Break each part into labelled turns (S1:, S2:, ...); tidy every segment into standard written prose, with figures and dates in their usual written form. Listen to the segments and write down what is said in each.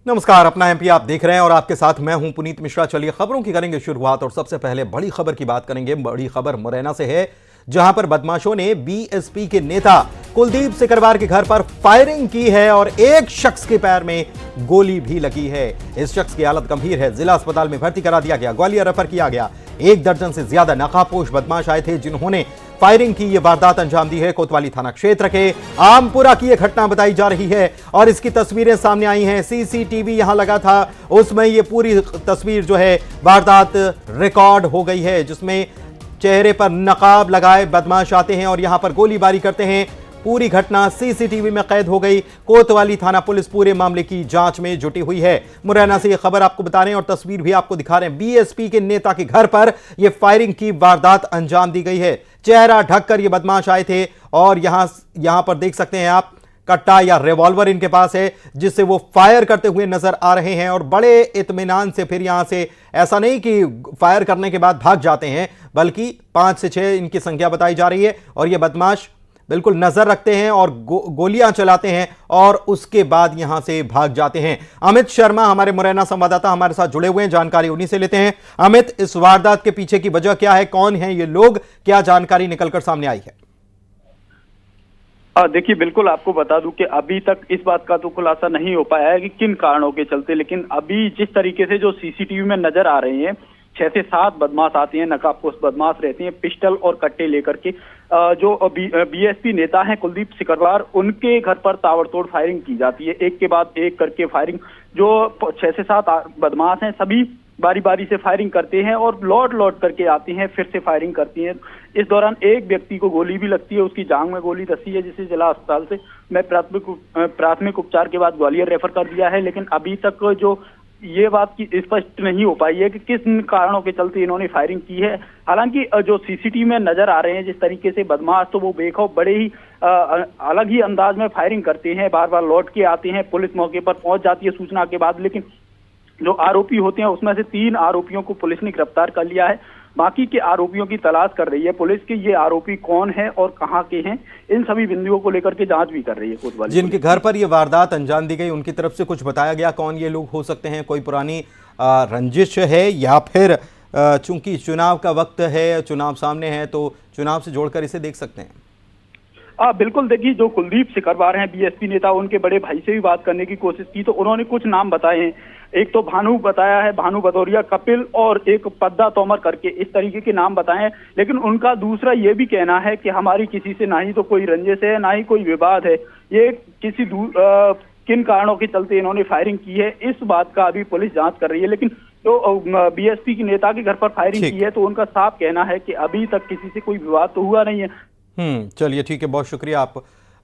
S1: नमस्कार, अपना एमपी आप देख रहे हैं और आपके साथ मैं हूं पुनीत मिश्रा। चलिए खबरों की करेंगे शुरुआत और सबसे पहले बड़ी खबर की बात करेंगे। बड़ी खबर मुरैना से है, जहां पर बदमाशों ने बीएसपी के नेता कुलदीप सिकरवार के घर पर फायरिंग की है और एक शख्स के पैर में गोली भी लगी है। इस शख्स की हालत गंभीर है, जिला अस्पताल में भर्ती करा दिया गया, ग्वालियर रेफर किया गया। 1 दर्जन से ज्यादा नकाबपोश बदमाश आए थे जिन्होंने फायरिंग की ये वारदात अंजाम दी है। कोतवाली थाना क्षेत्र के आमपुरा की यह घटना बताई जा रही है और इसकी तस्वीरें सामने आई हैं। सीसीटीवी यहां लगा था, उसमें ये पूरी तस्वीर जो है वारदात रिकॉर्ड हो गई है, जिसमें चेहरे पर नकाब लगाए बदमाश आते हैं और यहां पर गोलीबारी करते हैं। पूरी घटना सीसीटीवी में कैद हो गई। कोतवाली थाना पुलिस पूरे मामले की जांच में जुटी हुई है। मुरैना से यह खबर आपको बता रहे हैं और तस्वीर भी आपको दिखा रहे हैं। बीएसपी के नेता के घर पर यह फायरिंग की वारदात अंजाम दी गई है। चेहरा ढककर ये बदमाश आए थे और यहां पर देख सकते हैं आप, कट्टा या रिवॉल्वर इनके पास है जिससे वो फायर करते हुए नजर आ रहे हैं और बड़े इत्मीनान से फिर यहां से, ऐसा नहीं कि फायर करने के बाद भाग जाते हैं, बल्कि 5 से 6 इनकी संख्या बताई जा रही है और ये बदमाश बिल्कुल नजर रखते हैं और गोलियां चलाते हैं और उसके बाद यहां से भाग जाते हैं। अमित शर्मा हमारे मुरैना संवाददाता हमारे साथ जुड़े हुए हैं, जानकारी उन्हीं से लेते हैं। अमित, इस वारदात के पीछे की वजह क्या है, कौन है ये लोग, क्या जानकारी निकलकर सामने आई है?
S2: देखिए, बिल्कुल आपको बता दूं कि अभी तक इस बात का तो खुलासा नहीं हो पाया है कि किन कारणों के चलते, लेकिन अभी जिस तरीके से जो सीसीटीवी में नजर आ रहे हैं, 6 से 7 बदमाश आते हैं, नकाबपोश बदमाश रहते हैं, पिस्टल और कट्टे लेकर के। जो बीएसपी नेता हैं कुलदीप सिकरवार, उनके घर पर ताबड़तोड़ फायरिंग की जाती है, एक के बाद एक करके फायरिंग। जो 6 से 7 बदमाश हैं, सभी बारी बारी से फायरिंग करते हैं और लौट करके आते हैं, फिर से फायरिंग करती हैं। इस दौरान एक व्यक्ति को गोली भी लगती है, उसकी जांघ में गोली धंसी है, जिसे जिला अस्पताल से मैं प्राथमिक उपचार के बाद ग्वालियर रेफर कर दिया है। लेकिन अभी तक जो ये बात की स्पष्ट नहीं हो पाई है कि किस कारणों के चलते इन्होंने फायरिंग की है। हालांकि जो सीसीटीवी में नजर आ रहे हैं जिस तरीके से बदमाश, तो वो बेखौफ बड़े ही अलग ही अंदाज में फायरिंग करते हैं, बार बार लौट के आते हैं। पुलिस मौके पर पहुंच जाती है सूचना के बाद, लेकिन जो आरोपी होते हैं उसमें से 3 आरोपियों को पुलिस ने गिरफ्तार कर लिया है। बाकी के आरोपियों की तलाश कर रही है पुलिस कि ये आरोपी कौन है और कहां के हैं। इन सभी बिंदुओं को लेकर के जांच भी कर रही है कोतवाली।
S1: जिनके घर पर ये वारदात अंजाम दी गई, उनकी तरफ से कुछ बताया गया कौन ये लोग हो सकते हैं? कोई पुरानी रंजिश है या फिर चूंकि चुनाव का वक्त है, चुनाव सामने है, तो चुनाव से जोड़कर इसे देख सकते हैं?
S2: बिल्कुल, देखिए, जो कुलदीप सिकरवार हैं बीएसपी नेता, उनके बड़े भाई से भी बात करने की कोशिश की तो उन्होंने कुछ नाम बताए हैं। एक तो भानु बताया है, भानु भदौरिया, कपिल और एक पद्दा तोमर करके, इस तरीके के नाम बताए हैं। लेकिन उनका दूसरा ये भी कहना है कि हमारी किसी से ना ही तो कोई रंजिश है, ना ही कोई विवाद है, ये किसी किन कारणों के चलते इन्होंने फायरिंग की है, इस बात का अभी पुलिस जांच कर रही है। लेकिन जो बीएसपी के नेता के घर पर फायरिंग की है, तो उनका साफ कहना है कि अभी तक किसी से कोई विवाद तो हुआ नहीं है।
S1: चलिए ठीक है, बहुत शुक्रिया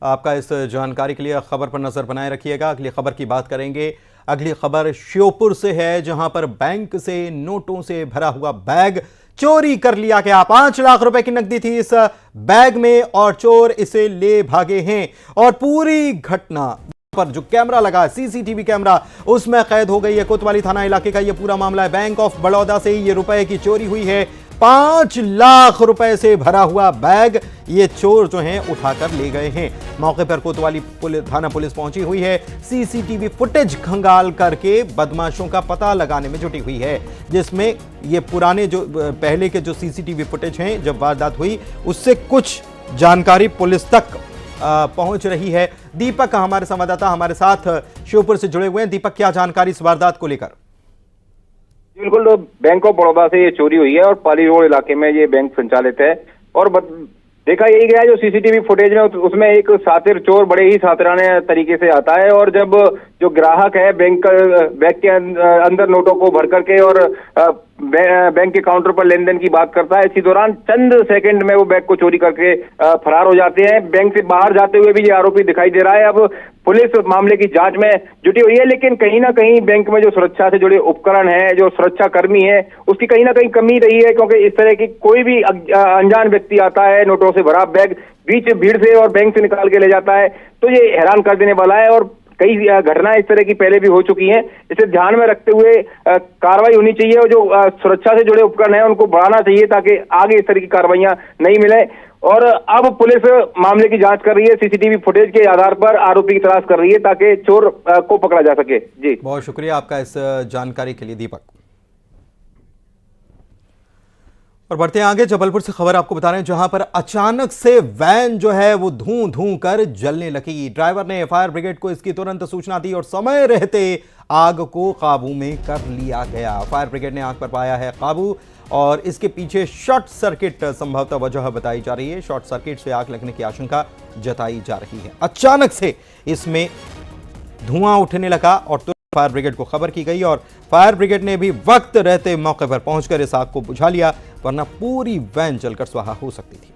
S1: आपका इस जानकारी के लिए। खबर पर नजर बनाए रखिएगा। अगली खबर की बात करेंगे। अगली खबर श्योपुर से है, जहां पर बैंक से नोटों से भरा हुआ बैग चोरी कर लिया गया। 5 लाख रुपए की नकदी थी इस बैग में और चोर इसे ले भागे हैं और पूरी घटना पर जो कैमरा लगा है, सीसीटीवी कैमरा, उसमें कैद हो गई है। कोतवाली थाना इलाके का यह पूरा मामला है। बैंक ऑफ बड़ौदा से ये रुपए की चोरी हुई है। 5 लाख रुपए से भरा हुआ बैग ये चोर जो हैं उठाकर ले गए हैं। मौके पर कोतवाली थाना पुलिस पहुंची हुई है। सीसीटीवी फुटेज खंगाल करके बदमाशों का पता लगाने में जुटी हुई है, जिसमें ये पुराने जो पहले के जो सीसीटीवी फुटेज हैं जब वारदात हुई, उससे कुछ जानकारी पुलिस तक पहुंच रही है। दीपक हमारे संवाददाता हमारे साथ श्योपुर से जुड़े हुए हैं। दीपक, क्या जानकारी इस वारदात को लेकर?
S3: बिल्कुल, बैंक ऑफ बड़ौदा से ये चोरी हुई है और पाली रोड इलाके में ये बैंक संचालित है। और देखा यही गया जो सीसीटीवी फुटेज में, उसमें एक सातिर चोर बड़े ही सातिराने तरीके से आता है और जब जो ग्राहक है बैंक के अंदर नोटों को भर करके और बैंक के काउंटर पर लेन देन की बात करता है, इसी दौरान चंद सेकंड में वो बैग को चोरी करके फरार हो जाते हैं। बैंक से बाहर जाते हुए भी ये आरोपी दिखाई दे रहा है। अब पुलिस मामले की जांच में जुटी हुई है, लेकिन कहीं ना कहीं बैंक में जो सुरक्षा से जुड़े उपकरण हैं, जो सुरक्षा कर्मी है, उसकी कहीं ना कहीं कमी रही है, क्योंकि इस तरह की कोई भी अनजान व्यक्ति आता है, नोटों से भरा बैग बीच भीड़ से और बैंक से निकाल के ले जाता है, तो ये हैरान कर देने वाला है। और कई घटनाएं इस तरह की पहले भी हो चुकी हैं। इसे ध्यान में रखते हुए कार्रवाई होनी चाहिए और जो सुरक्षा से जुड़े उपकरण हैं उनको बढ़ाना चाहिए ताकि आगे इस तरह की कार्रवाइयां नहीं मिले। और अब पुलिस मामले की जांच कर रही है, सीसीटीवी फुटेज के आधार पर आरोपी की तलाश कर रही है ताकि चोर को पकड़ा जा सके। जी,
S1: बहुत शुक्रिया आपका इस जानकारी के लिए दीपक। और बढ़ते हैं आगे, जबलपुर से खबर आपको बता रहे हैं जहां पर अचानक से वैन जो है वो धूं धूं कर जलने लगी। ड्राइवर ने फायर ब्रिगेड को इसकी तुरंत सूचना दी और समय रहते आग को काबू में कर लिया गया। फायर ब्रिगेड ने आग पर पाया है काबू और इसके पीछे शॉर्ट सर्किट संभवतः वजह बताई जा रही है। शॉर्ट सर्किट से आग लगने की आशंका जताई जा रही है। अचानक से इसमें धुआं उठने लगा और तुरंत फायर ब्रिगेड को खबर की गई और फायर ब्रिगेड ने भी वक्त रहते मौके पर पहुंचकर इस आग को बुझा लिया, वरना पूरी वैन जलकर स्वाहा हो सकती थी।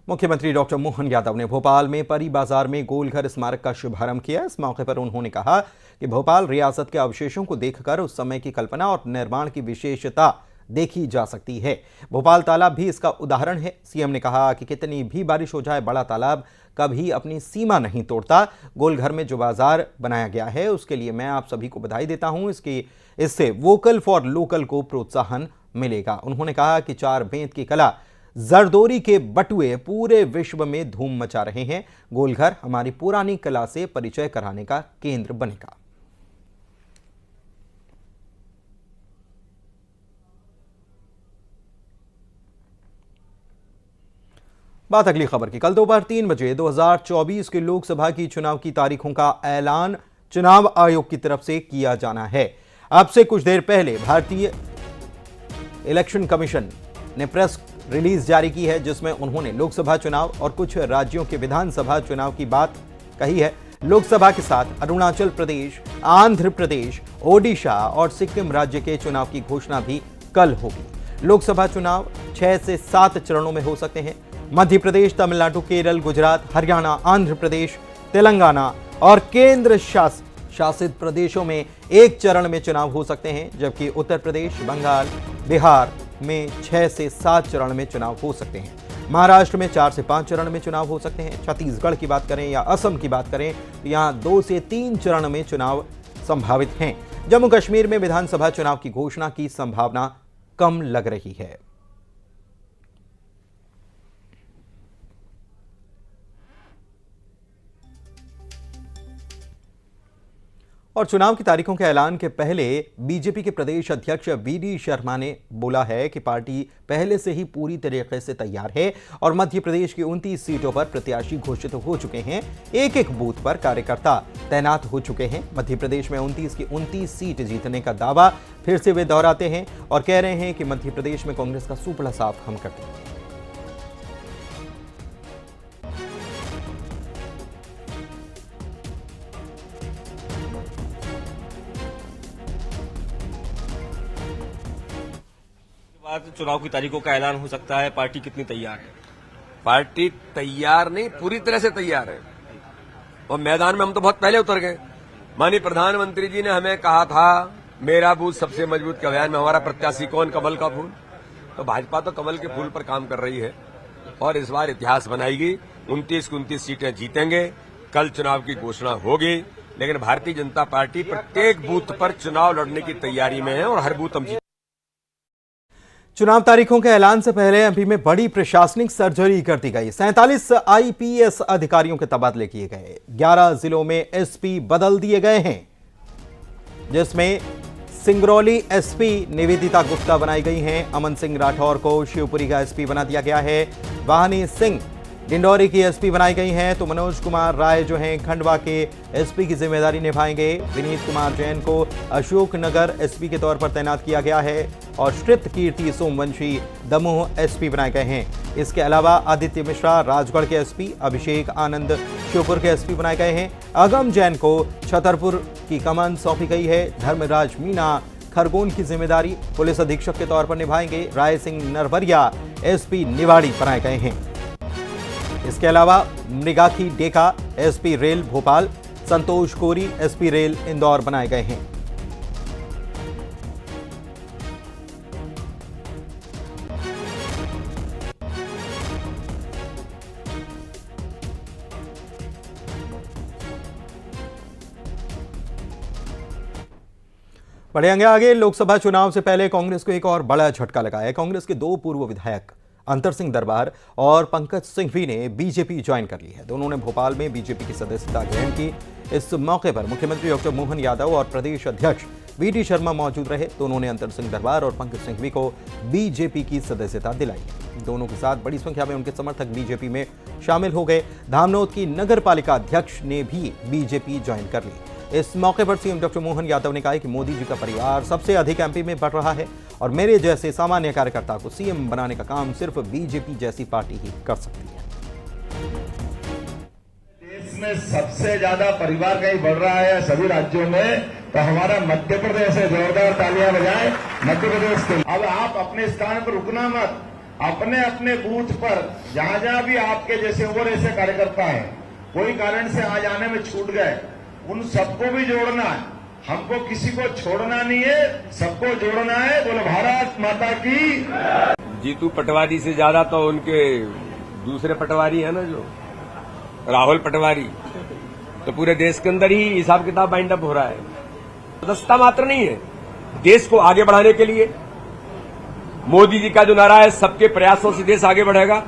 S1: मुख्यमंत्री डॉक्टर मोहन यादव ने भोपाल में परी बाजार में गोलघर स्मारक का शुभारंभ किया। इस मौके पर उन्होंने कहा कि भोपाल रियासत के अवशेषों को देखकर उस समय की कल्पना और निर्माण की विशेषता देखी जा सकती है। भोपाल तालाब भी इसका उदाहरण है। सीएम ने कहा कि कितनी भी बारिश हो जाए, बड़ा तालाब कभी अपनी सीमा नहीं तोड़ता। गोलघर में जो बाजार बनाया गया है उसके लिए मैं आप सभी को बधाई देता हूं। इससे वोकल फॉर लोकल को प्रोत्साहन मिलेगा। उन्होंने कहा कि चार बेंत की कला, जरदोरी के बटुए पूरे विश्व में धूम मचा रहे हैं। गोलघर हमारी पुरानी कला से परिचय कराने का केंद्र बनेगा। बात अगली खबर की। कल दोपहर 3 बजे 2024 के लोकसभा की चुनाव की तारीखों का ऐलान चुनाव आयोग की तरफ से किया जाना है। अब से कुछ देर पहले भारतीय इलेक्शन कमीशन ने प्रेस रिलीज जारी की है जिसमें उन्होंने लोकसभा चुनाव और कुछ राज्यों के विधानसभा चुनाव की बात कही है। लोकसभा के साथ अरुणाचल प्रदेश, आंध्र प्रदेश, ओडिशा और सिक्किम राज्य के चुनाव की घोषणा भी कल होगी। लोकसभा चुनाव 6 से 7 चरणों में हो सकते हैं। मध्य प्रदेश, तमिलनाडु, केरल, गुजरात, हरियाणा, आंध्र प्रदेश, तेलंगाना और केंद्र शासित प्रदेशों में एक चरण में चुनाव हो सकते हैं, जबकि उत्तर प्रदेश, बंगाल, बिहार में 6 से 7 चरण में चुनाव हो सकते हैं। महाराष्ट्र में 4 से 5 चरण में चुनाव हो सकते हैं। छत्तीसगढ़ की बात करें या असम की बात करें तो यहां 2 से 3 चरण में चुनाव संभावित हैं। जम्मू कश्मीर में विधानसभा चुनाव की घोषणा की संभावना कम लग रही है। और चुनाव की तारीखों के ऐलान के पहले बीजेपी के प्रदेश अध्यक्ष वीडी शर्मा ने बोला है कि पार्टी पहले से ही पूरी तरीके से तैयार है और मध्य प्रदेश की 29 सीटों पर प्रत्याशी घोषित हो चुके हैं। एक एक बूथ पर कार्यकर्ता तैनात हो चुके हैं। मध्य प्रदेश में 29 की 29 सीट जीतने का दावा फिर से वे दोहराते हैं और कह रहे हैं कि मध्य प्रदेश में कांग्रेस का सुपड़ा साफ हम करते हैं।
S4: बाद चुनाव की तारीखों का ऐलान हो सकता है। पार्टी कितनी तैयार है?
S5: पार्टी तैयार नहीं, पूरी तरह से तैयार है और मैदान में हम तो बहुत पहले उतर गए। माननीय प्रधानमंत्री जी ने हमें कहा था मेरा बूथ सबसे मजबूत के अभियान में हमारा प्रत्याशी कौन, कमल का फूल। तो भाजपा तो कमल के फूल पर काम कर रही है और इस बार इतिहास बनाएगी। 29 की 29 सीटें जीतेंगे। कल चुनाव की घोषणा होगी, लेकिन भारतीय जनता पार्टी प्रत्येक बूथ पर चुनाव लड़ने की तैयारी में है और हर बूथ हम जीतेंगे।
S1: चुनाव तारीखों के ऐलान से पहले एमपी में बड़ी प्रशासनिक सर्जरी कर दी गई। 47 आईपीएस अधिकारियों के तबादले किए गए। 11 जिलों में एसपी बदल दिए गए हैं, जिसमें सिंगरौली एसपी निवेदिता गुप्ता बनाई गई हैं। अमन सिंह राठौर को शिवपुरी का एसपी बना दिया गया है। वाहनी सिंह डिंडौरी की एसपी बनाई गई हैं, तो मनोज कुमार राय जो हैं खंडवा के एसपी की जिम्मेदारी निभाएंगे। विनीत कुमार जैन को अशोकनगर एसपी के तौर पर तैनात किया गया है और श्रित कीर्ति सोमवंशी दमोह एसपी बनाए गए हैं। इसके अलावा आदित्य मिश्रा राजगढ़ के एसपी, अभिषेक आनंद श्योपुर के एसपी बनाए गए हैं। अगम जैन को छतरपुर की कमान सौंपी गई है। धर्मराज मीना खरगोन की जिम्मेदारी पुलिस अधीक्षक के तौर पर निभाएंगे। राय सिंह नरवरिया एसपी निवाड़ी बनाए गए हैं। इसके अलावा मृगाखी डेका एसपी रेल भोपाल, संतोष कोरी एसपी रेल इंदौर बनाए गए हैं। बढ़ेंगे आगे। लोकसभा चुनाव से पहले कांग्रेस को एक और बड़ा झटका लगा है। कांग्रेस के दो पूर्व विधायक अंतर सिंह दरबार और पंकज सिंघवी ने बीजेपी ज्वाइन कर ली है। दोनों ने भोपाल में बीजेपी की सदस्यता ग्रहण की। इस मौके पर मुख्यमंत्री डॉक्टर मोहन यादव और प्रदेश अध्यक्ष वीडी शर्मा मौजूद रहे। दोनों ने अंतर सिंह दरबार और पंकज सिंघवी को बीजेपी की सदस्यता दिलाई है। दोनों के साथ बड़ी संख्या में उनके समर्थक बीजेपी में शामिल हो गए। धामनोद की नगर पालिका अध्यक्ष ने भी बीजेपी ज्वाइन कर ली। इस मौके पर सीएम डॉक्टर मोहन यादव ने कहा कि मोदी जी का परिवार सबसे अधिक एमपी में बढ़ रहा है और मेरे जैसे सामान्य कार्यकर्ता को सीएम बनाने का काम सिर्फ बीजेपी जैसी पार्टी ही कर सकती है।
S6: देश में सबसे ज्यादा परिवार कहीं बढ़ रहा है सभी राज्यों में, तो हमारा मध्य प्रदेश है। जोरदार तालियां बजाएं मध्य प्रदेश के। अब आप अपने स्थान पर रुकना मत, अपने अपने बूथ पर जहां जहां भी आपके जैसे और ऐसे कार्यकर्ता हैं, कोई कारण से आज आने में छूट गए, उन सबको भी जोड़ना है। हमको किसी को छोड़ना नहीं है, सबको जोड़ना है। बोलो भारत माता की।
S5: जीतू पटवारी से ज्यादा तो उनके दूसरे पटवारी है ना, जो राहुल पटवारी, तो पूरे देश के अंदर ही हिसाब किताब बाइंड अप हो रहा है। सदस्यता मात्र नहीं है, देश को आगे बढ़ाने के लिए मोदी जी का जो नारा है, सबके प्रयासों से देश आगे बढ़ेगा।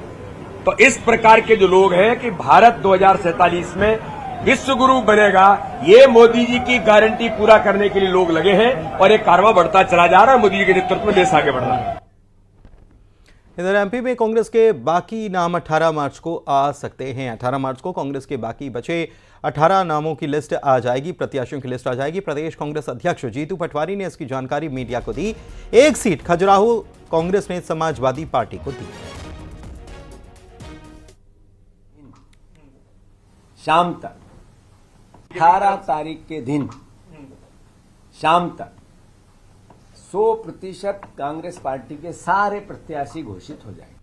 S5: तो इस प्रकार के जो लोग हैं कि भारत 2047 में विश्व गुरु बनेगा, ये मोदी जी की गारंटी पूरा करने के लिए लोग लगे हैं और एक कारवां बढ़ता चला जा रहा है। मोदी जी के नेतृत्व में देश आगे बढ़ रहा है।
S1: इधर एमपी में कांग्रेस के बाकी नाम 18 मार्च को आ सकते हैं। 18 मार्च को कांग्रेस के बाकी बचे 18 नामों की लिस्ट आ जाएगी, प्रत्याशियों की लिस्ट आ जाएगी। प्रदेश कांग्रेस अध्यक्ष जीतू पटवारी ने इसकी जानकारी मीडिया को दी। एक सीट खजुराहो कांग्रेस ने समाजवादी पार्टी को दी।
S5: शाम तक 18 तारीख के दिन शाम तक 100% कांग्रेस पार्टी के सारे प्रत्याशी घोषित हो जाएंगे।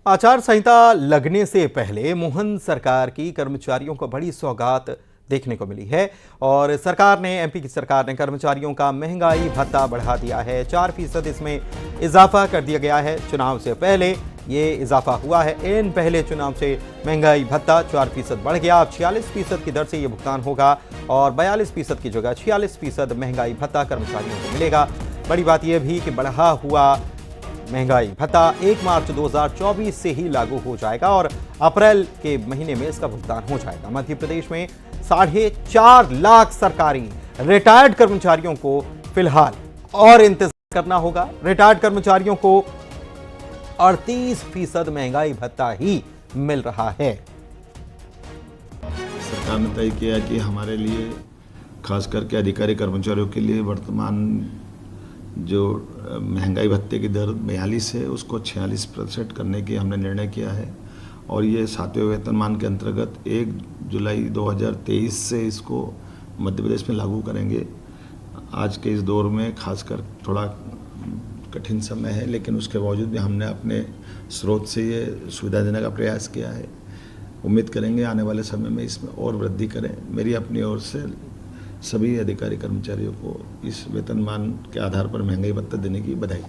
S1: आचार संहिता लगने से पहले मोहन सरकार की कर्मचारियों को बड़ी सौगात देखने को मिली है और एमपी की सरकार ने कर्मचारियों का महंगाई भत्ता बढ़ा दिया है। 4% इसमें इजाफा कर दिया गया है। चुनाव से पहले ये इजाफा हुआ है। इन पहले चुनाव से महंगाई भत्ता 4% बढ़ गया। अब 46% की दर से ये भुगतान होगा और 42% की जगह 46% महंगाई भत्ता कर्मचारियों को मिलेगा। बड़ी बात यह भी कि बढ़ा हुआ महंगाई भत्ता 1 मार्च 2024 से ही लागू हो जाएगा और अप्रैल के महीने में इसका भुगतान हो जाएगा। मध्य प्रदेश में 4.5 लाख सरकारी रिटायर्ड कर्मचारियों को फिलहाल और इंतजार करना होगा। रिटायर्ड कर्मचारियों को 38% महंगाई भत्ता ही मिल रहा है।
S7: सरकार ने तय किया कि हमारे लिए खास करके अधिकारी कर्मचारियों के लिए वर्तमान जो महंगाई भत्ते की दर 42 है उसको 46% करने की हमने निर्णय किया है और ये 7वें वेतनमान के अंतर्गत 1 जुलाई 2023 से इसको मध्य प्रदेश में लागू करेंगे। आज के इस दौर में खासकर थोड़ा कठिन समय है, लेकिन उसके बावजूद भी हमने अपने स्रोत से ये सुविधा देने का प्रयास किया है। उम्मीद करेंगे आने वाले समय में इसमें और वृद्धि करें। मेरी अपनी ओर से सभी अधिकारी कर्मचारियों को इस वेतनमान के आधार पर महंगाई भत्ता देने की बधाई।